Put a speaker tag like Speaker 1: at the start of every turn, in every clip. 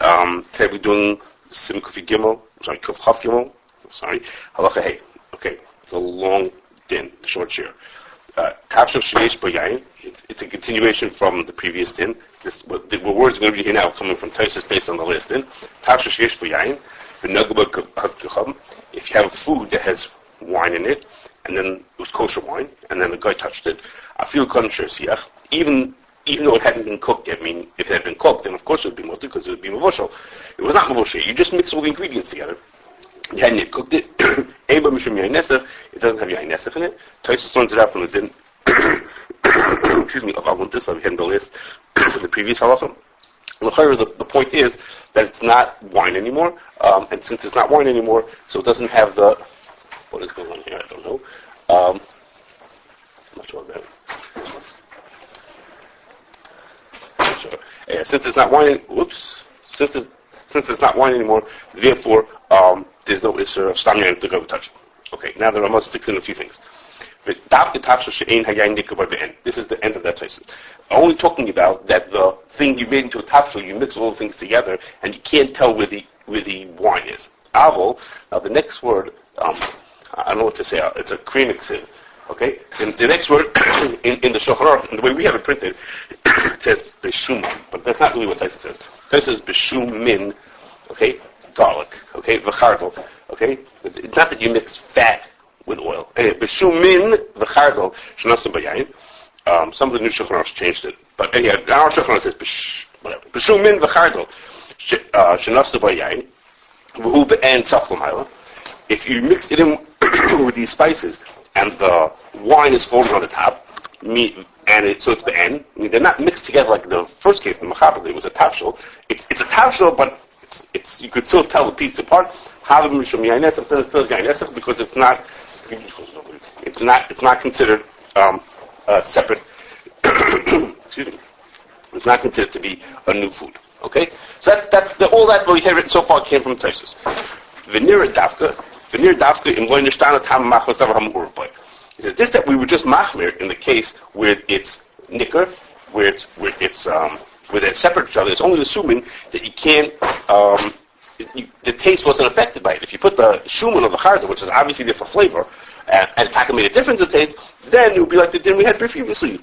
Speaker 1: Today we're doing Sim Kufi Gimel, Kuf Chaf Gimel, Halacha Hey. Okay, it's a long din, short share. Kashrus Sheyesh B'Yayin, it's a continuation from the previous din. The words are going to be here now coming from Tosfos based on the list din. Kashrus Sheyesh B'Yayin, if you have food that has wine in it, and then it was kosher wine, and then the guy touched it, I feel conscious, even though it hadn't been cooked yet. I mean, if it had been cooked, then of course it would be mutter because it would be mavushal. It was not mavushal. You just mix all the ingredients together. You hadn't yet cooked it. It doesn't have yain nesach in it. Tosfos learns it out from the din. Excuse me, of Avuntis, so we had the list from the previous halacha. The point is that it's not wine anymore, and since it's not wine anymore, so it doesn't have the... What is going on here? I don't know. I'm not sure about it. Sure. Since it's not wine, since it's not wine anymore, therefore there's no issur of stamyan to go touch it. Okay, now the Ramah sticks in a few things. This is the end of that Tosfos. Only talking about that the thing you made into a tafshel, you mix all the things together, and you can't tell where the wine is. Avol. Now the next word, I don't know what to say. It's a Korean sin. Okay, and the next word in the Shulchan Aruch, and the way we have it printed, it says b'shum, but that's not really what Tosfos says. Tosfos says b'shum min, okay, garlic, okay, v'chardal, okay. It's not that you mix fat with oil. B'shum min v'chardal shenasu b'yayin. Some of the new Shulchan Aruch changed it, but anyhow, our Shulchan Aruch says b'shum min v'chardal shenasu b'yayin v'hu be'en tzaf l'mayla. If you mix it in with these spices, and the wine is forming on the top, so it's the end. I mean, they're not mixed together like the first case, the Mechaber, it was a tafshel. It's a tafshel, but it's you could still tell the pieces apart. Because it's not considered separate. Excuse me. It's not considered to be a new food. Okay, so all that we have written so far came from Tosfos. Veneer dafka in loy nishtana tam machos davar hamurv boy. He says this that we were just machmir in the case where it's nicker, where they're separate from each other. It's only assuming that you can't. The taste wasn't affected by it. If you put the shuman of the charda, which is obviously there for flavor, and in fact it made a difference in taste, then it would be like the din we had previously.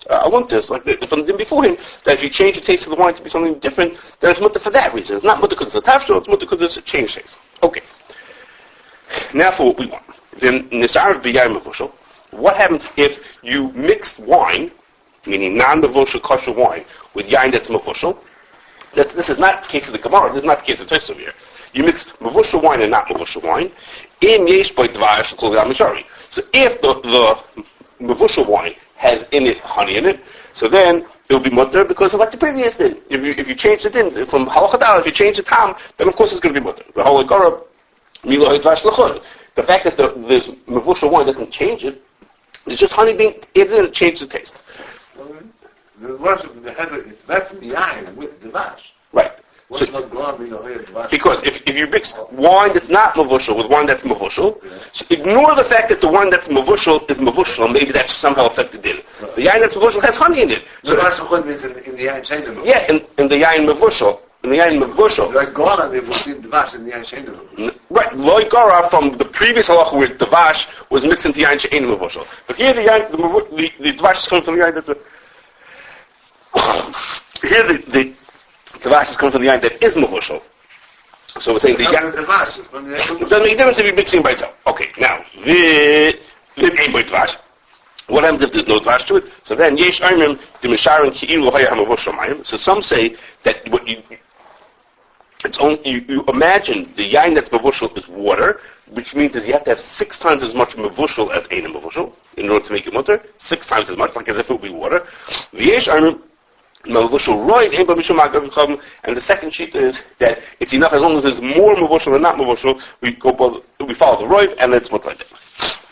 Speaker 1: I want this, like from the din before him, that if you change the taste of the wine to be something different, then it's mutter for that reason. It's not mutter because it's a tafshel, it's mutter because it's a changed taste. Okay. Now for what we want. Then nisar b'yayin mevushel. What happens if you mix wine, meaning non-mevushel kosher wine, with yayin that's mevushel? This is not the case of the Gemara. This is not the case of Tosfos over here. You mix mevushel wine and not mevushel wine. Im yesh bo dvash kol mishari. So if the mevushel wine has in it honey in it, so then it will be mutter because of like the previous din. If you change the din from halacha dal, if you change the tam, then of course it's going to be mutter. The whole agara milo dvash lechod. The fact that the mevushel wine doesn't change it, it's just honey being it didn't change the taste.
Speaker 2: The worship the head that's behind with the vash.
Speaker 1: Right. So, because if you mix wine that's not mavushal with wine that's mavushal, so ignore the fact that the wine that's mavushal is mavushal. Maybe that's somehow affected in it. The yain that's mavushal has honey in it.
Speaker 2: So the means in the yain shein.
Speaker 1: Yeah, in the yain mavushal. In the yain mavushal.
Speaker 2: Like Gora, they will see the vash in the yain shein.
Speaker 1: Right, loy Gora from the previous halacha where the vash was mixed into yain shein mavushal. But here the yain, the vash is coming from the yain that's here the vash is coming from the yain that is mavushal. So we're saying the yain. It doesn't make a difference if you're mixing by itself. Okay, now the ain't by vash. What happens if there's no dvash to it? So then yesh aimim the misharon ki'ilu haya hamavushal mayim. So some say that what it's only you imagine the yain that's mavushal is water, which means is you have to have 6 times as much mavushal as ein mavushal in order to make it mutter. 6 times as much, like as if it would be water. Yesh aimim. And the second sheet is that it's enough as long as there's more mavushal than not mavushal. We follow the roiv and it's much like that.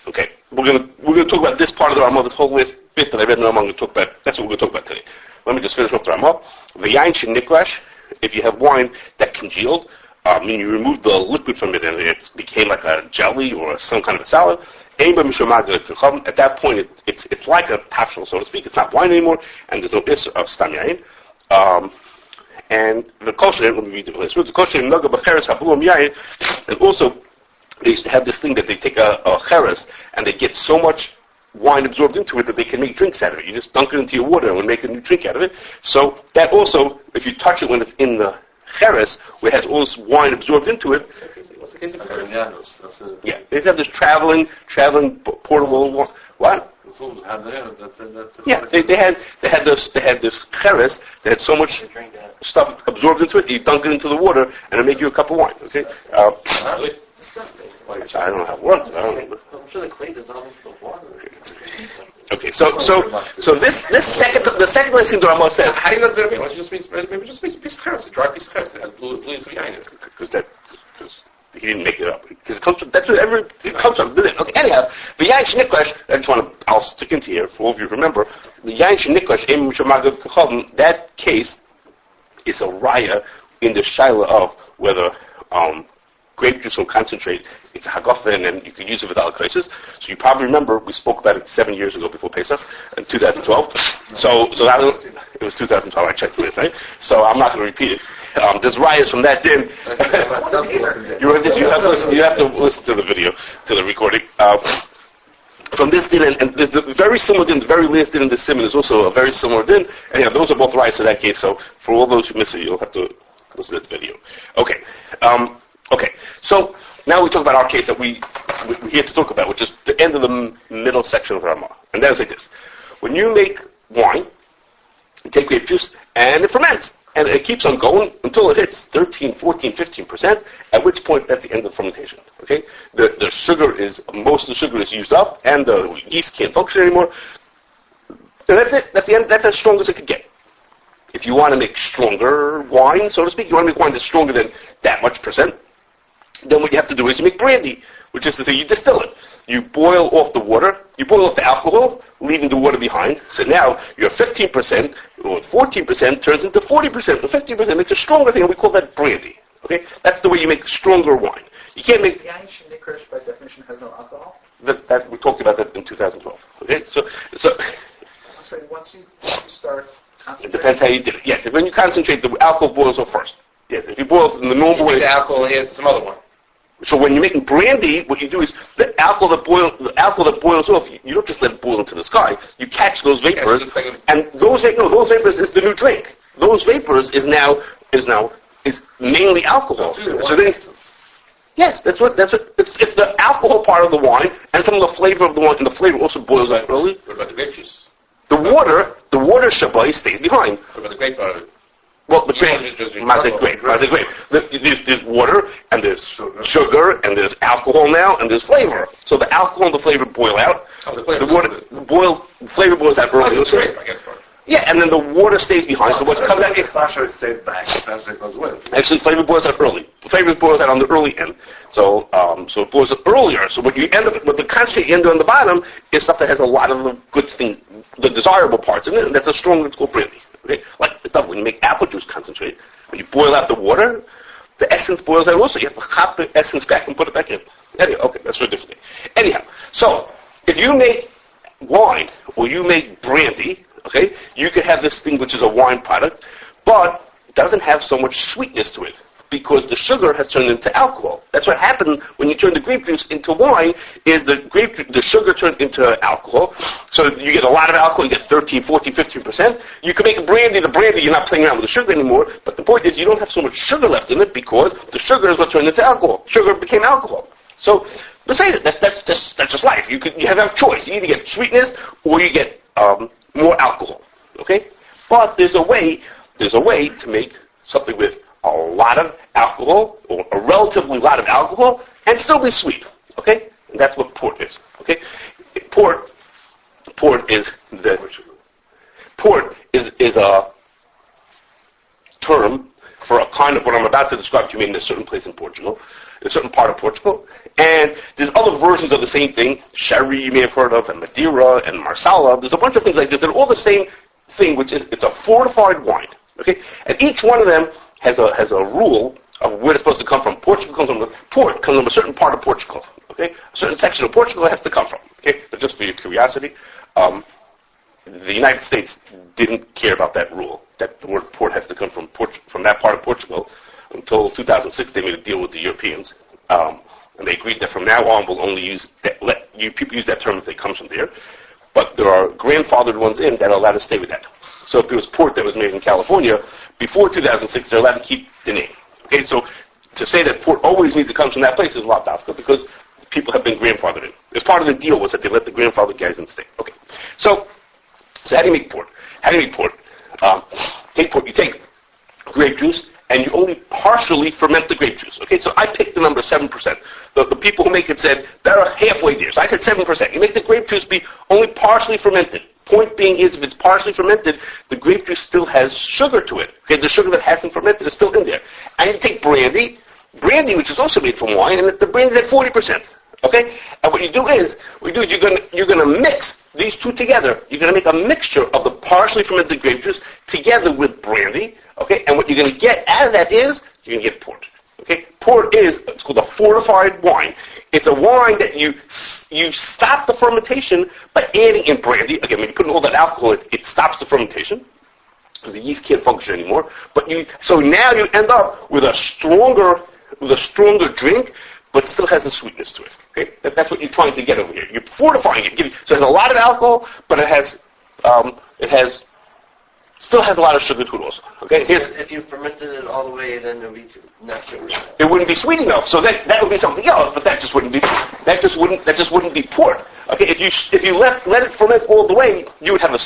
Speaker 1: Okay, we're gonna talk about this part of the Ramah, this whole list bit that I read. Now I'm going to talk about. That's what we're going to talk about today. Let me just finish off the Ramah. V'yayin shenikrash. If you have wine that congealed, meaning you remove the liquid from it and it became like a jelly or some kind of a salad. At that point, it's like a tafshel, so to speak. It's not wine anymore, and there's no issur of stam yayin. And the kosher, let me read it. So the kosher naga b'cheres habulum yayin, and also they used to have this thing that they take a cheres and they get so much wine absorbed into it that they can make drinks out of it. You just dunk it into your water and make a new drink out of it. So that also, if you touch it when it's in the cheres, where it has all this wine absorbed into it.
Speaker 3: What's the case of cheres?
Speaker 1: Yeah, they have this traveling portable. What? Yeah, they had this cheres. They had so much stuff absorbed into it. You dunk it into the water and it make you a cup of wine. Okay.
Speaker 3: It's disgusting.
Speaker 1: I don't know how it works.
Speaker 3: I'm sure the clay dissolves the water.
Speaker 1: Okay, so the second lesson the Rama says.
Speaker 3: How do you know it's going to be? Why don't you just maybe just a piece of cheres, a dry piece of cheres that has blue and sweet in it?
Speaker 1: Because he didn't make it up. Because it comes from, that's what it comes from. Okay, anyhow, the Yain Shniklesh, I'll stick into here for all of you remember, the Yain Shniklesh, that case is a raya in the shaila of whether grape juice will concentrate. It's a hagafen, and you can use it without crisis. So you probably remember we spoke about it 7 years ago before Pesach in 2012. So that it was 2012. I checked this, right? So I'm not going to repeat it. There's riots from that din. You have to listen to the video, to the recording. From this din, and there's the very similar din, the very last din in the Simon is also a very similar din. And yeah, those are both riots in that case. So for all those who miss it, you'll have to listen to this video. Okay. Okay. So now we talk about our case that we're here to talk about, which is the end of the middle section of the Ramah. And that is like this. When you make wine, you take grape juice, and it ferments. And it keeps on going until it hits 13, 14, 15%, at which point that's the end of fermentation. Okay? The sugar most of the sugar is used up, and the yeast can't function anymore. And that's it. That's the end. That's as strong as it could get. If you want to make stronger wine, so to speak, you want to make wine that's stronger than that much percent, then what you have to do is you make brandy, which is to say you distill it. You boil off the water, you boil off the alcohol, leaving the water behind. So now your 15% or 14% turns into 40%, or 15% makes a stronger thing, and we call that brandy. Okay? That's the way you make stronger wine. You can't make...
Speaker 4: The Yain Shniklesh, by definition, has no alcohol?
Speaker 1: That we talked about that in 2012. Okay? So
Speaker 4: I'm saying once you start
Speaker 1: it depends how you did it. Yes, when you concentrate, the alcohol boils off first. Yes, if you boil it in the normal way...
Speaker 3: the alcohol and some other one.
Speaker 1: So when you're making brandy, what you do is the alcohol that boils off, you don't just let it boil into the sky. You catch those vapors, and those vapors is the new drink. Those vapors is mainly alcohol. So then, yes, that's what it's the alcohol part of the wine, and some of the flavor of the wine, and the flavor also boils off early.
Speaker 3: What about the grape juice?
Speaker 1: The water shabai stays behind.
Speaker 3: What about the grape part of it?
Speaker 1: Well, the grape, grape. There's water, and there's sugar, and there's alcohol now, and there's flavor. So the alcohol and the flavor boil out.
Speaker 3: Oh, the flavor.
Speaker 1: The flavor boils out early.
Speaker 3: That's great, I guess.
Speaker 1: Yeah, and then the water stays behind. So what's comes out?
Speaker 2: Kashrus stays back. Sometimes it goes away.
Speaker 1: Actually, flavor boils out early. The flavor boils out on the early end. So it boils out earlier. So what you end up with, the concentrate you end on the bottom is stuff that has a lot of the good things, the desirable parts in it, and that's a strong, it's called brandy. Okay, like when you make apple juice concentrate, when you boil out the water, the essence boils out also. You have to hop the essence back and put it back in. Anyway, okay, that's a different thing. Anyhow, so if you make wine or you make brandy, okay, you could have this thing which is a wine product, but it doesn't have so much sweetness to it because the sugar has turned into alcohol. That's what happened when you turn the grape juice into wine, is the sugar turned into alcohol. So you get a lot of alcohol, you get 13, 14, 15%. You can make the brandy, you're not playing around with the sugar anymore, but the point is you don't have so much sugar left in it because the sugar is what turned into alcohol. Sugar became alcohol. So, that's just life. You have a choice. You either get sweetness or you get more alcohol. Okay? But there's a way to make something with a lot of alcohol, or a relatively lot of alcohol, and still be sweet. Okay? And that's what port is. Okay? Port is a term for a kind of what I'm about to describe to you made in a certain place in Portugal, in a certain part of Portugal. And there's other versions of the same thing. Sherry you may have heard of, and Madeira, and Marsala. There's a bunch of things like this. They're all the same thing, which is it's a fortified wine. Okay? And each one of them has a rule of where it's supposed to come from. Port comes from a certain part of Portugal. Okay? A certain section of Portugal it has to come from. Okay? But just for your curiosity. the United States didn't care about that rule, that the word port has to come from that part of Portugal, until 2006 they made a deal with the Europeans. And they agreed that from now on we'll only use that, people use that term if it comes from there. But there are grandfathered ones in that are allowed to stay with that. So if there was port that was made in California, before 2006 they're allowed to keep the name. Okay, so to say that port always means it comes from that place is a lot difficult because people have been grandfathered in. As part of the deal was that they let the grandfathered guys in stay. Okay, so how do you make port? How do you make port? Take port, you take grape juice, and you only partially ferment the grape juice. Okay, so I picked the number 7%. The people who make it said, they're halfway there. So I said 7%. You make the grape juice be only partially fermented. Point being is, if it's partially fermented, the grape juice still has sugar to it. Okay, the sugar that hasn't fermented is still in there. And you take brandy, which is also made from wine, and the brandy's at 40%. Okay? And what you do is you're gonna mix these two together. You're gonna make a mixture of the partially fermented grape juice together with brandy. Okay? And what you're gonna get out of that is you're gonna get port. Okay? Port is, it's called a fortified wine. It's a wine that you stop the fermentation by adding in brandy. Again, when you put in all that alcohol, it stops the fermentation. The yeast can't function anymore. So now you end up with a stronger drink, but still has a sweetness to it. Okay, that's what you're trying to get over here. You're fortifying it. So it has a lot of alcohol, but still has a lot of sugar to it also. Okay,
Speaker 5: if you fermented it all the way, then it would be not sugar.
Speaker 1: It wouldn't be sweet enough. So that would be something else, but that just wouldn't be port. Okay, if you let it ferment all the way, you would have a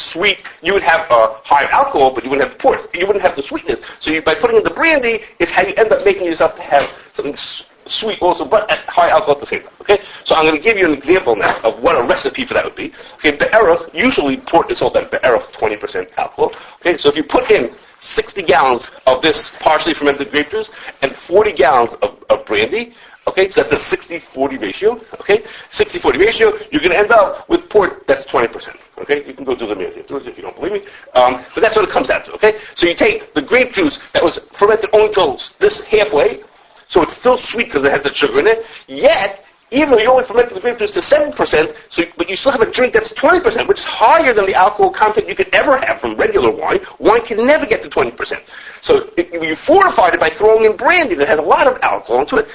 Speaker 1: high alcohol, but you wouldn't have the port. You wouldn't have the sweetness. So by putting in the brandy is how you end up making yourself to have something sweet also, but at high alcohol at the same time. Okay, so I'm going to give you an example now of what a recipe for that would be. Okay, Be'erach, usually port is sold at Be'erach 20% alcohol. Okay, so if you put in 60 gallons of this partially fermented grape juice and 40 gallons of brandy, okay, so that's a 60-40 ratio. Okay, 60-40 ratio, you're going to end up with port that's 20%. Okay, you can go do the math afterwards if you don't believe me. But that's what it comes out to. Okay, so you take the grape juice that was fermented only till this halfway. So it's still sweet because it has the sugar in it. Yet, even though you only fermented the grape juice to 7%, but you still have a drink that's 20%, which is higher than the alcohol content you could ever have from regular wine. Wine can never get to 20%. So you fortified it by throwing in brandy that has a lot of alcohol into it.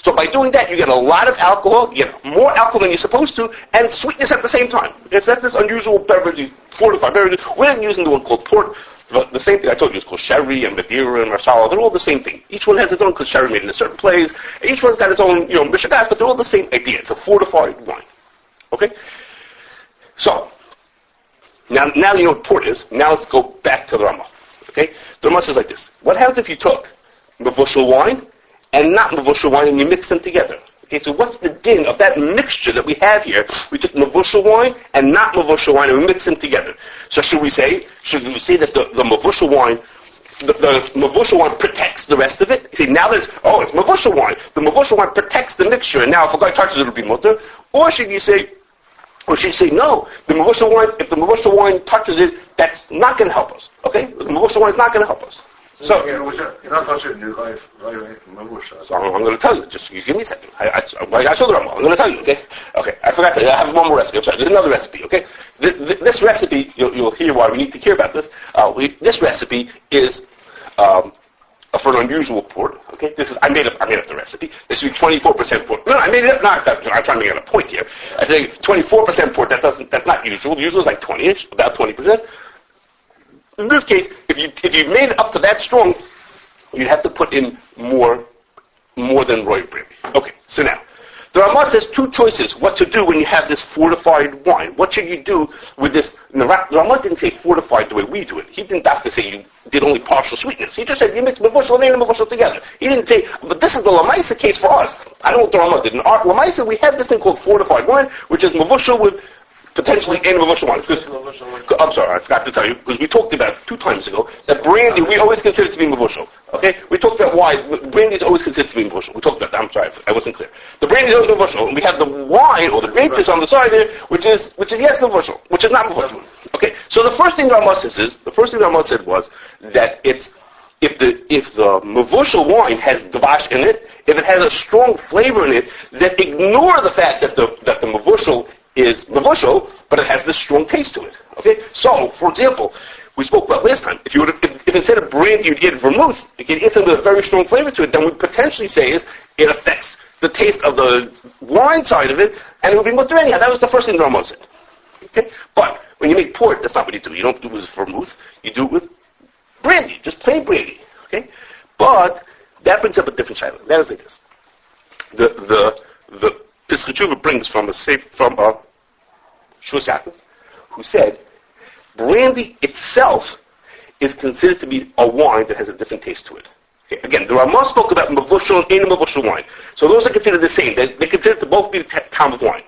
Speaker 1: So by doing that, you get a lot of alcohol, you get more alcohol than you're supposed to, and sweetness at the same time. That's this unusual beverage, fortified beverage. We're not using the one called port. The same thing I told you is called sherry and Madeira and Marsala. They're all the same thing. Each one has its own, because sherry made in a certain place. Each one's got its own, mishagas, but they're all the same idea. It's a fortified wine. Okay? So, now you know what port is. Now let's go back to the Ramah. Okay? The Ramah says like this. What happens if you took mevushal wine and not mevushal wine and you mix them together? Okay, so what's the din of that mixture that we have here? We took mevushal wine and not mevushal wine and we mix them together. So should we say that the mevushal wine, the mevushal wine protects the rest of it? You see, now that it's mevushal wine. The mevushal wine protects the mixture, and now if a guy touches it, it'll be mutter. Or should you say no? The mevushal wine, if the mevushal wine touches it, that's not going to help us. Okay, the mevushal wine is not going to help us. So I'm going to tell you. Just you give me a second. I showed the Ramah. I'm going to tell you. Okay. I forgot to. I have one more recipe. I'm sorry. There's another recipe. Okay. This recipe, you'll hear why we need to care about this. This recipe is for an unusual port. Okay. I made up the recipe. This should be 24% port. No, I made it up. I'm trying to make a point here. I think 24% port. That's not usual. Usual is like 20ish, about 20%. In this case, if you made it up to that strong, you'd have to put in more than royal brandy. Okay, so now, the Ramah says two choices what to do when you have this fortified wine. What should you do with this? The Ramah didn't say fortified the way we do it. He didn't have to say you did only partial sweetness. He just said you mix mevushal and mevushal together. He didn't say, but this is the Lamaisa case for us. I don't know what the Ramah did. In our Lamaisa, we have this thing called fortified wine, which is mevushal with potentially and mevushal wine. I'm sorry, I forgot to tell you, because we talked about 2 times ago, that brandy we always consider to be mevushal. Okay? We talked about why brandy is always considered to be mevushal. We talked about that. I'm sorry, I wasn't clear. The brandy is always mevushal, and we have the wine, or the grape juice on the side there, which is yes mevushal, which is not mevushal. Okay? So the first thing Ramah said was that it's if the mevushal wine has davash in it, if it has a strong flavor in it, then ignore the fact that the mevushal is mavushal, but it has this strong taste to it. Okay? So, for example, we spoke about last time, if instead of brandy you'd add vermouth, you could add something with a very strong flavor to it, then we potentially say is it affects the taste of the wine side of it, and it would be mutter anyhow. That was the first thing the Rama said. Okay? But when you make port, that's not what you do. You don't do it with vermouth. You do it with brandy, just plain brandy. Okay? But that brings up a different shaila. That is like this. The Pesach Tshuva brings from a Shus Yaakov, who said brandy itself is considered to be a wine that has a different taste to it. Okay? Again, the Ramah spoke about mavushal and ain't mavushal wine. So those are considered the same. They consider to both be the time of wine.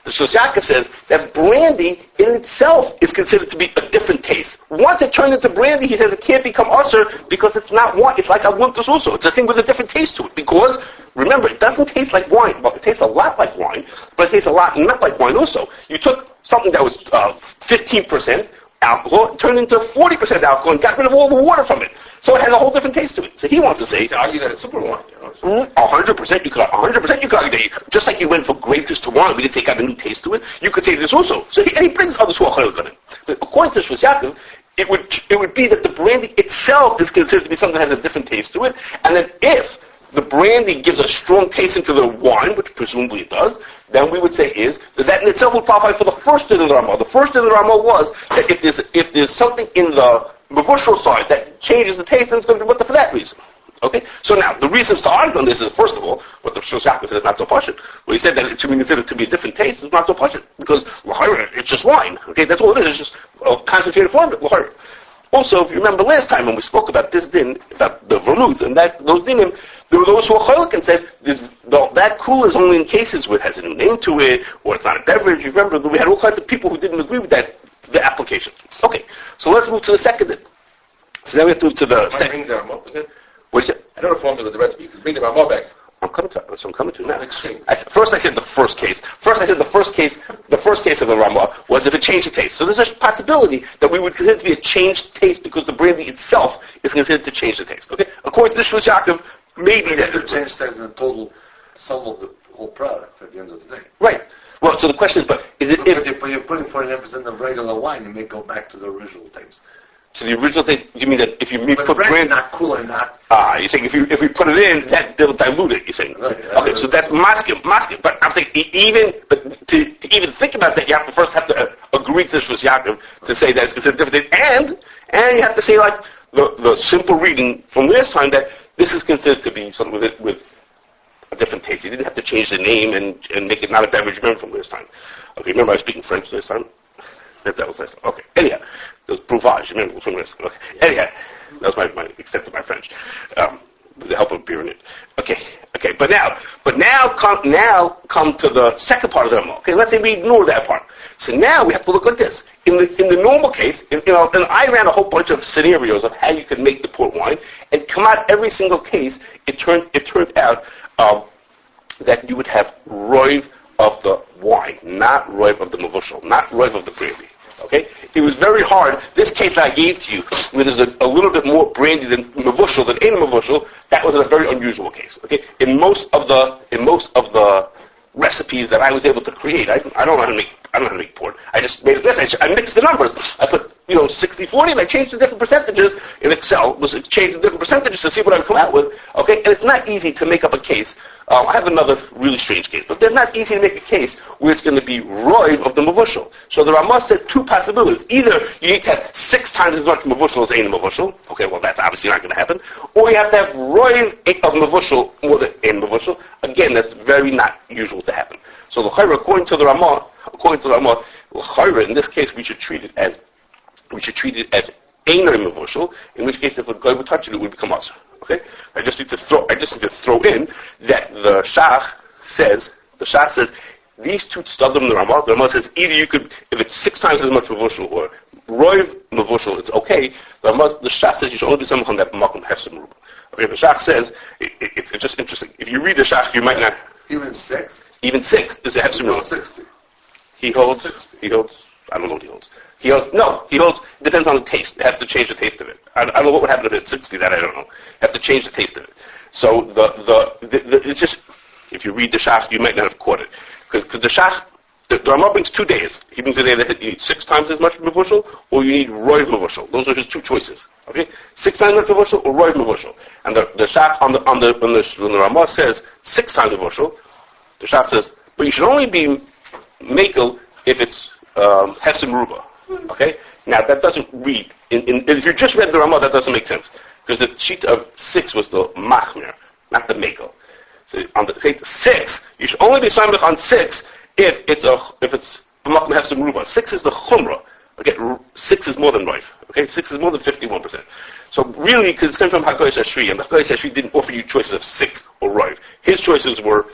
Speaker 1: The Shus Yaakov says that brandy in itself is considered to be a different taste. Once it turns into brandy, he says it can't become usher because it's not wine. It's like a luntus also. It's a thing with a different taste to it. Because, remember, it doesn't taste like wine. Well, it tastes a lot like wine, but it tastes a lot not like wine also. You took something that was 15% alcohol, turned into 40% alcohol, and got rid of all the water from it. So it has a whole different taste to it. So he wants to say,
Speaker 3: He's arguing that it's super wine. You know,
Speaker 1: 100% you could argue that just like you went from grapes to wine, we didn't say it got a new taste to it. You could say this also. So he brings other suachayot on it. But according to Shus Yaakov, it would be that the brandy itself is considered to be something that has a different taste to it, and that if the brandy gives a strong taste into the wine, which presumably it does, then we would say is that in itself would qualify for the first din of the Ramah. The first din of the Ramah was that if there's something in the mavushal side that changes the taste, then it's going to be for that reason. Okay? So now, the reasons to argue on this is, first of all, what the Shus Yaakov said is not so pashut. Well, he said that it should be considered to be a different taste, it's not so pashut, because it's just wine. Okay? That's all it is. It's just a concentrated form of it. Also, if you remember last time when we spoke about this din, about the vermouth, and those dinim, there were those who were chaylik and said that kula is only in cases where it has a new name to it, or it's not a beverage. You remember that we had all kinds of people who didn't agree with that, the application. Okay, so let's move to the second din. So now we have to move to the second. What's it?
Speaker 3: I know the formula, the recipe. You can bring the Ramah back.
Speaker 1: I'm coming to that's what I'm coming to now.
Speaker 3: Extreme.
Speaker 1: First I said the first case. The first case of the Ramah was if it changed the taste. So there's a possibility that we would consider it to be a changed taste because the brandy itself is considered to change the taste. Okay? According to the Shus Yaakov, maybe that
Speaker 2: it change taste in the total sum of the whole product at the end of the day.
Speaker 1: Right. Well, so the question is, but is it
Speaker 2: but you're putting 49% of regular wine, you may go back to the original taste.
Speaker 1: to the original taste? You mean that if you
Speaker 2: But
Speaker 1: put brandy,
Speaker 2: not cooler, not.
Speaker 1: you're saying if we put it in, that'll dilute it. You're saying.
Speaker 2: Right.
Speaker 1: Okay, so that's masking. But I'm saying to even think about that, you have to first have to agree to this with Yaakov to say that it's considered different, and you have to say like the simple reading from last time that this is considered to be something with a different taste. You didn't have to change the name and make it not a beverage. Remember from last time. Okay, remember I was speaking French last time. That was last time. Okay. Anyhow, it was Beverages. Remember from last time. Okay. Anyhow, that was my extent of my French. With the help of beer in it. Okay. But now come to the second part of the Ramah. Okay. Let's say we ignore that part. So now we have to look like this. In the normal case, and I ran a whole bunch of scenarios of how you could make the port wine, and come out every single case. It turned out that you would have roiv of the wine, not roiv of the mavushal, not roiv of the brandy. Okay? It was very hard. This case I gave to you, where there's a little bit more brandy than mavushal, than ain't mavushal, that was a very unusual case. Okay? In most of the recipes that I was able to create, I don't know how to make port. I just made it. I mixed the numbers. I put 60-40, and I changed the different percentages in Excel. Changed the different percentages to see what I would come out with. Okay, and it's not easy to make up a case. I have another really strange case, but they're not easy to make a case where it's going to be roiv of the mavushal. So the Ramah said two possibilities. Either you need to have 6 times as much mavushal as ain't mavushal. Okay, well that's obviously not going to happen. Or you have to have roiv of mavushal more than ain't mavushal. Again, that's very not usual to happen. So the chayra, according to the Ramah, in this case we should treat it as ain't mavushal. In which case, if a guy would touch it, it would become usher. Okay, I just need to throw in that the Shach says these two stadim the Ramah says either you could, if it's 6 times as much mavushal or roiv mavushal, it's okay. The Shach says you should only do something on that makom hefsem ruba. Okay, the Shach says it's just interesting. If you read the Shach, you might not
Speaker 2: Even 6
Speaker 1: is a hefsem ruba.
Speaker 2: 60.
Speaker 1: He holds. I don't know what he holds. He holds, depends on the taste. They have to change the taste of it. I don't know what would happen if it's 60, that I don't know. Have to change the taste of it. So it's just, if you read the Shach, you might not have caught it. Because the the Rama brings 2 days. He brings a day that you need 6 times as much mevushal, or you need roiv mevushal. Those are his 2 choices. Okay, 6 times as much mevushal or roiv mevushal. And the shach when the Rama says 6 times mevushal, the shach says, but you should only be makel if it's hesem ruba. Okay, now that doesn't read. If you just read the Rama, that doesn't make sense because the sheet of 6 was the machmir, not the makel. So on the 6, you should only be samech on 6 if it's b'makom hesem ruba. 6 is the chumrah. Okay, 6 is more than roiv. Okay, 6 is more than 51%. So really, because it's coming from Hakodesh Ashri, and the Hakodesh Ashri didn't offer you choices of 6 or roiv. His choices were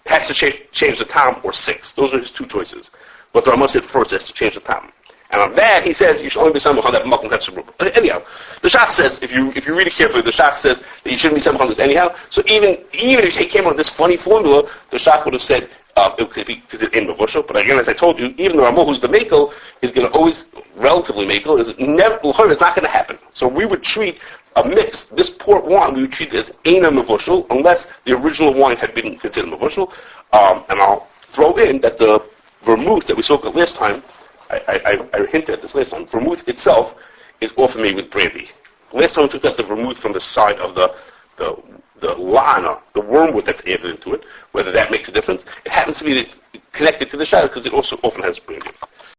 Speaker 1: has to change the tam or 6. Those are his 2 choices. But the Rama said first has to change the tam. And on that, he says you should only be samech on that b'makom hesem ruba. Anyhow, the shach says if you read it carefully, the shach says that you shouldn't be samech on this anyhow. So even if he came up with this funny formula, the shach would have said it could be in mevushal. But again, as I told you, even the Ramah who's the makel is going to always relatively makel. Is never it's not going to happen. So we would treat a mix, this port wine, we would treat it as eina mevushal unless the original wine had been considered mevushal. And I'll throw in that the vermouth that we spoke of last time, I hinted at this last time. Vermouth itself is often made with brandy. Last time we took out the vermouth from the side of the lana, the wormwood that's added into it, whether that makes a difference. It happens to be connected to the shadow because it also often has brandy.